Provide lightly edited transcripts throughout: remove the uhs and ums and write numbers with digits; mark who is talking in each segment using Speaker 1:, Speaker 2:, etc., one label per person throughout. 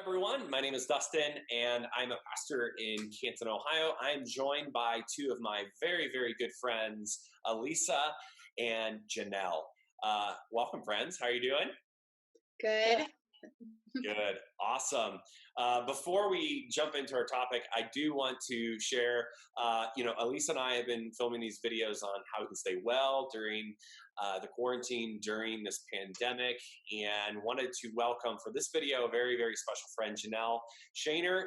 Speaker 1: everyone. My name is Dustin, and I'm a pastor in Canton, Ohio. I'm joined by two of my very, very good friends, Elisa and Janelle. Welcome, friends. How are you doing?
Speaker 2: Good.
Speaker 1: Good. Awesome. Before we jump into our topic, I do want to share, Elisa and I have been filming these videos on how we can stay well during the quarantine, during this pandemic, and wanted to welcome for this video a very, very special friend, Janelle Shaner,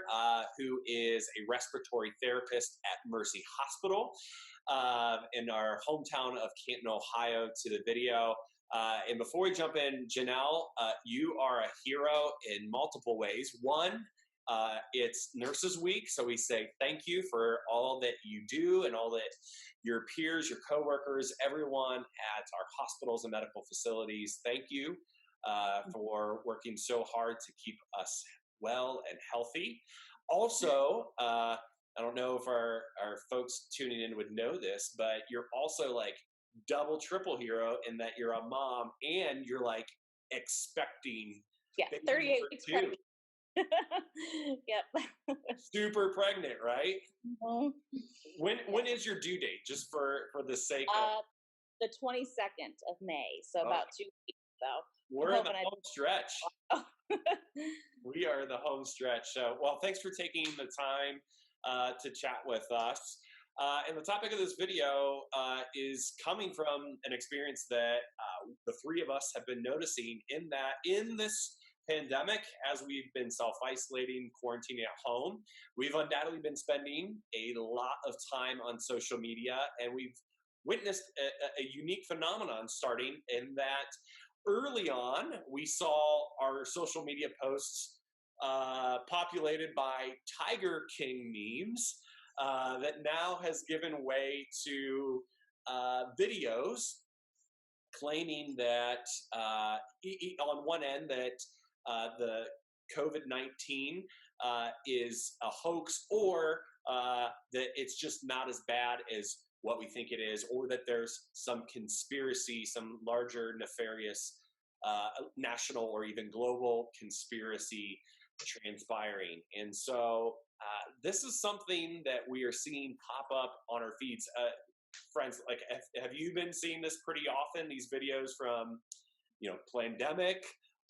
Speaker 1: who is a respiratory therapist at Mercy Hospital in our hometown of Canton, Ohio, to the video. And before we jump in, Janelle, you are a hero in multiple ways. One, it's Nurses Week, so we say thank you for all that you do and all that your peers, your coworkers, everyone at our hospitals and medical facilities. Thank you for working so hard to keep us well and healthy. Also, I don't know if our folks tuning in would know this, but you're also like double triple hero in that you're a mom and you're like expecting
Speaker 2: 38 weeks pregnant. Yep.
Speaker 1: Super pregnant, right?
Speaker 2: Mm-hmm.
Speaker 1: When is your due date, just for the sake of
Speaker 2: the 22nd of May, so about 2 weeks. So
Speaker 1: we're in the home stretch. We are in the home stretch. So well, thanks for taking the time to chat with us. And the topic of this video is coming from an experience that the three of us have been noticing in this pandemic, as we've been self-isolating, quarantining at home, we've undoubtedly been spending a lot of time on social media, and we've witnessed a unique phenomenon starting in that early on, we saw our social media posts populated by Tiger King memes, that now has given way to videos claiming that on one end that the COVID-19 is a hoax, or that it's just not as bad as what we think it is, or that there's some conspiracy, some larger nefarious national or even global conspiracy transpiring. And so this is something that we are seeing pop up on our feeds. Friends, like, have you been seeing this pretty often, these videos from, Plandemic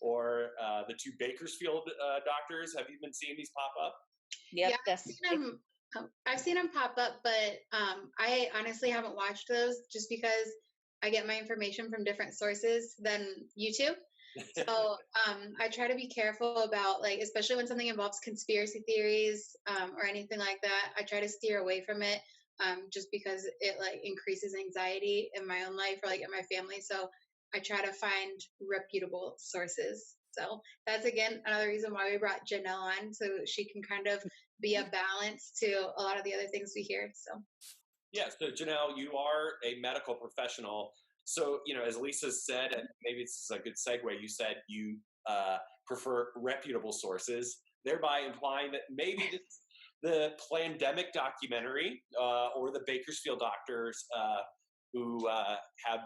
Speaker 1: or the two Bakersfield doctors? Have you been seeing these pop up?
Speaker 2: Yep.
Speaker 3: Yeah, I've seen them pop up, but I honestly haven't watched those just because I get my information from different sources than YouTube. So I try to be careful about, like, especially when something involves conspiracy theories or anything like that, I try to steer away from it just because it like increases anxiety in my own life or like in my family. So I try to find reputable sources. So that's, again, another reason why we brought Janelle on, so she can kind of be a balance to a lot of the other things we hear. So
Speaker 1: yeah, so Janelle, you are a medical professional. So, as Lisa said, and maybe this is a good segue, you said you prefer reputable sources, thereby implying that maybe the Plandemic documentary or the Bakersfield doctors who have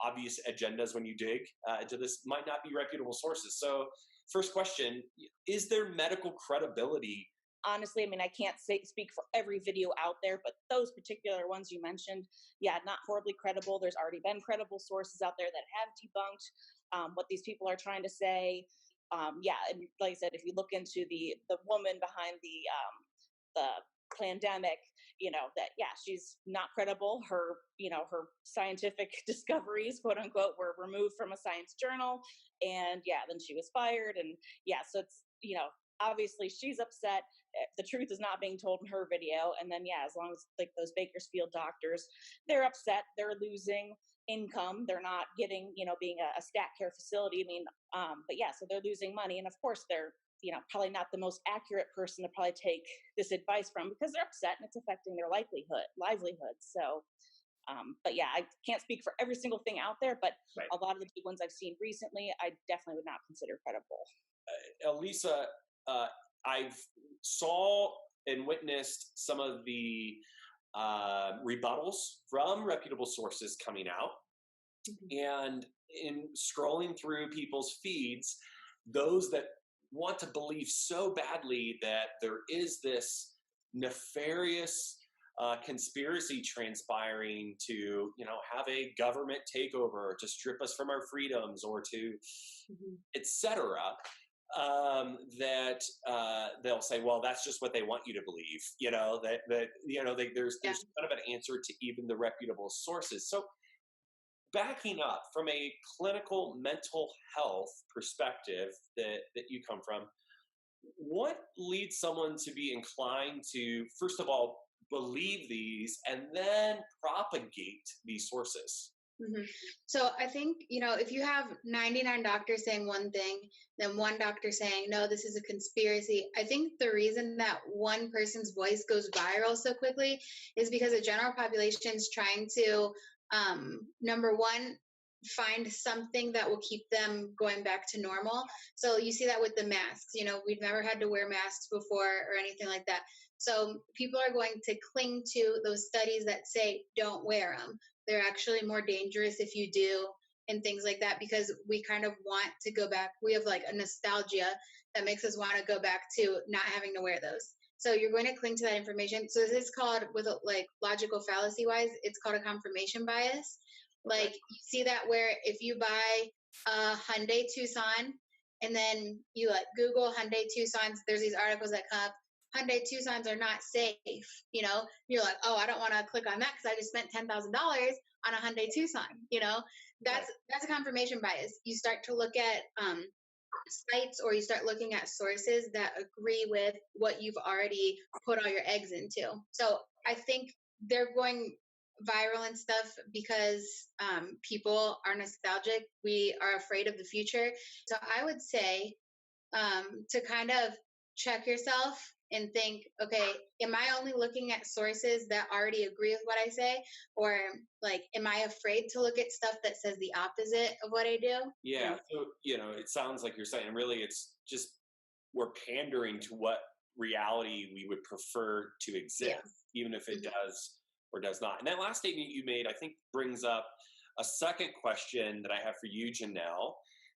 Speaker 1: obvious agendas when you dig into this might not be reputable sources. So first question, is there medical credibility?
Speaker 2: Honestly, I mean, I can't speak for every video out there, but those particular ones you mentioned, not horribly credible. There's already been credible sources out there that have debunked what these people are trying to say. And like I said, if you look into the woman behind the Plandemic, she's not credible. Her scientific discoveries, quote unquote, were removed from a science journal, and then she was fired, and so it's obviously she's upset. The truth is not being told in her video. And then, as long as like those Bakersfield doctors, they're upset, they're losing income. They're not getting, being a stat care facility. I mean, so they're losing money. And of course they're, probably not the most accurate person to probably take this advice from, because they're upset and it's affecting their livelihood. So, I can't speak for every single thing out there, but right. A lot of the big ones I've seen recently, I definitely would not consider credible.
Speaker 1: Elisa, I've saw and witnessed some of the rebuttals from reputable sources coming out, and in scrolling through people's feeds, those that want to believe so badly that there is this nefarious conspiracy transpiring to, have a government takeover, to strip us from our freedoms, or to, etc. That they'll say, well, that's just what they want you to believe. There's kind of an answer to even the reputable sources. So, backing up from a clinical mental health perspective that you come from, what leads someone to be inclined to, first of all, believe these and then propagate these sources?
Speaker 3: So I think, if you have 99 doctors saying one thing, then one doctor saying, no, this is a conspiracy, I think the reason that one person's voice goes viral so quickly is because the general population is trying to, number one, find something that will keep them going back to normal. So you see that with the masks. We've never had to wear masks before or anything like that. So people are going to cling to those studies that say don't wear them. They're actually more dangerous if you do, and things like that, because we kind of want to go back. We have like a nostalgia that makes us want to go back to not having to wear those. So you're going to cling to that information. So this is called, with like logical fallacy wise, it's called a confirmation bias. Like you see that where if you buy a Hyundai Tucson and then you like Google Hyundai Tucsons, there's these articles that come up. Hyundai Tucsons are not safe. You're like, oh, I don't want to click on that because I just spent $10,000 on a Hyundai Tucson. That's a confirmation bias. You start to look at sites, or you start looking at sources that agree with what you've already put all your eggs into. So I think they're going viral and stuff because people are nostalgic. We are afraid of the future. So I would say to kind of check yourself and think, okay, am I only looking at sources that already agree with what I say? Or like, am I afraid to look at stuff that says the opposite of what I do?
Speaker 1: Yeah. So, it sounds like you're saying really it's just we're pandering to what reality we would prefer to exist, even if it does or does not. And that last statement you made, I think, brings up a second question that I have for you, Janelle,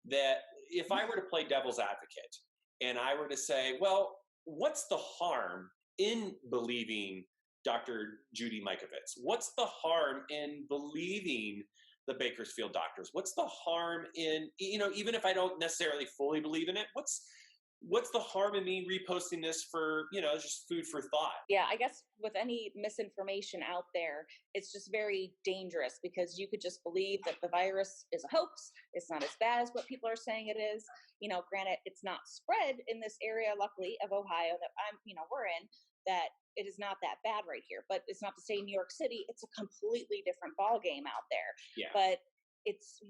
Speaker 1: that if I were to play devil's advocate and I were to say, well, what's the harm in believing Dr. Judy Mikovits? What's the harm in believing the Bakersfield doctors? What's the harm in, even if I don't necessarily fully believe in it, what's the harm in me reposting this for, just food for thought?
Speaker 2: Yeah, I guess with any misinformation out there, it's just very dangerous because you could just believe that the virus is a hoax. It's not as bad as what people are saying it is. Granted, it's not spread in this area, luckily, of Ohio that we're in, that it is not that bad right here. But it's not to say New York City, it's a completely different ball game out there.
Speaker 1: Yeah.
Speaker 2: But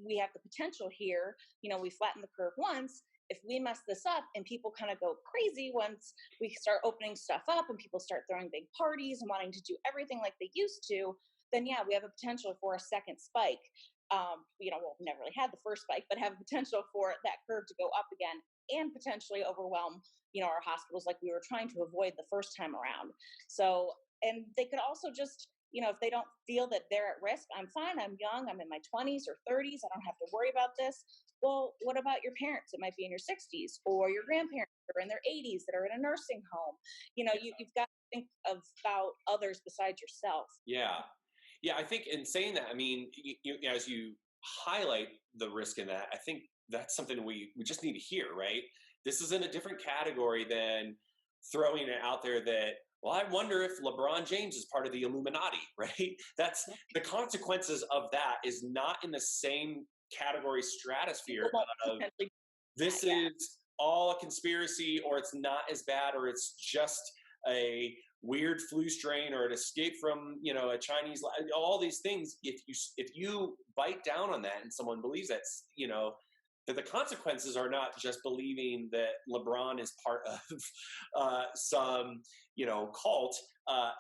Speaker 2: we have the potential here. We flattened the curve once. If we mess this up and people kind of go crazy once we start opening stuff up and people start throwing big parties and wanting to do everything like they used to, then yeah, we have a potential for a second spike. We never really had the first spike, but have a potential for that curve to go up again and potentially overwhelm, our hospitals like we were trying to avoid the first time around. So, and they could also just, if they don't feel that they're at risk, I'm fine, I'm young, I'm in my 20s or 30s, I don't have to worry about this. Well, what about your parents? It might be in your 60s, or your grandparents that are in their 80s that are in a nursing home. You've got to think about others besides yourself.
Speaker 1: Yeah. Yeah, I think in saying that, as you highlight the risk in that, I think that's something we just need to hear, right? This is in a different category than throwing it out there that, well, I wonder if LeBron James is part of the Illuminati, right? That's the consequences of that is not in the same category stratosphere of this is all a conspiracy, or it's not as bad, or it's just a weird flu strain, or an escape from a Chinese, all these things. If you bite down on that and someone believes that, that the consequences are not just believing that LeBron is part of some cult.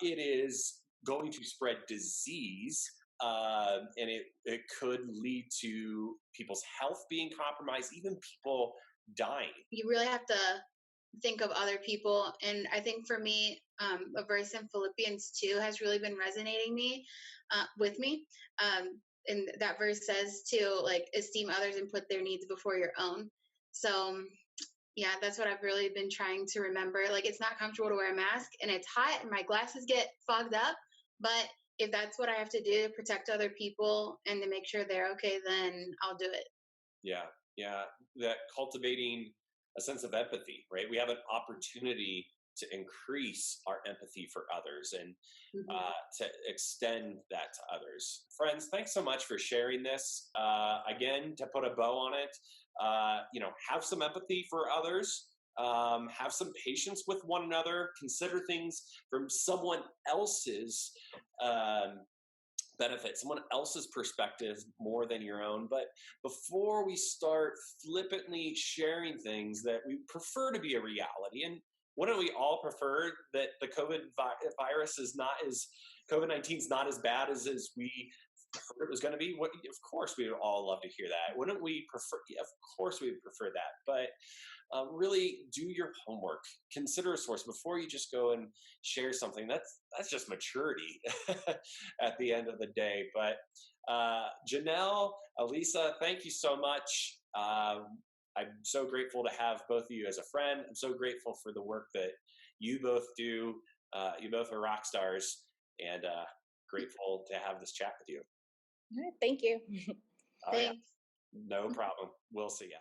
Speaker 1: It is going to spread disease, and it could lead to people's health being compromised, even people dying.
Speaker 3: You really have to think of other people. And I think for me, a verse in Philippians 2 has really been resonating with me. And that verse says to esteem others and put their needs before your own. So Yeah, that's what I've really been trying to remember. Like, it's not comfortable to wear a mask and it's hot and my glasses get fogged up. But if that's what I have to do to protect other people and to make sure they're okay, then I'll do it.
Speaker 1: Yeah, yeah, that cultivating a sense of empathy, right? We have an opportunity to increase our empathy for others and
Speaker 3: Hmm.
Speaker 1: to extend that to others. Friends, thanks so much for sharing this. Again, to put a bow on it, have some empathy for others. Have some patience with one another. Consider things from someone else's um, benefit, someone else's perspective more than your own. But before we start flippantly sharing things that we prefer to be a reality, and wouldn't we all prefer that the virus is not as COVID-19 is not as bad as we heard it was going to be? Of course, we would all love to hear that. Wouldn't we prefer? Yeah, of course, we would prefer that. But really do your homework. Consider a source before you just go and share something. That's just maturity at the end of the day. But Janelle, Elisa, thank you so much. I'm so grateful to have both of you as a friend. I'm so grateful for the work that you both do. You both are rock stars, and grateful to have this chat with you.
Speaker 2: All right, thank you.
Speaker 1: All right,
Speaker 3: Thanks.
Speaker 1: no problem. We'll see ya.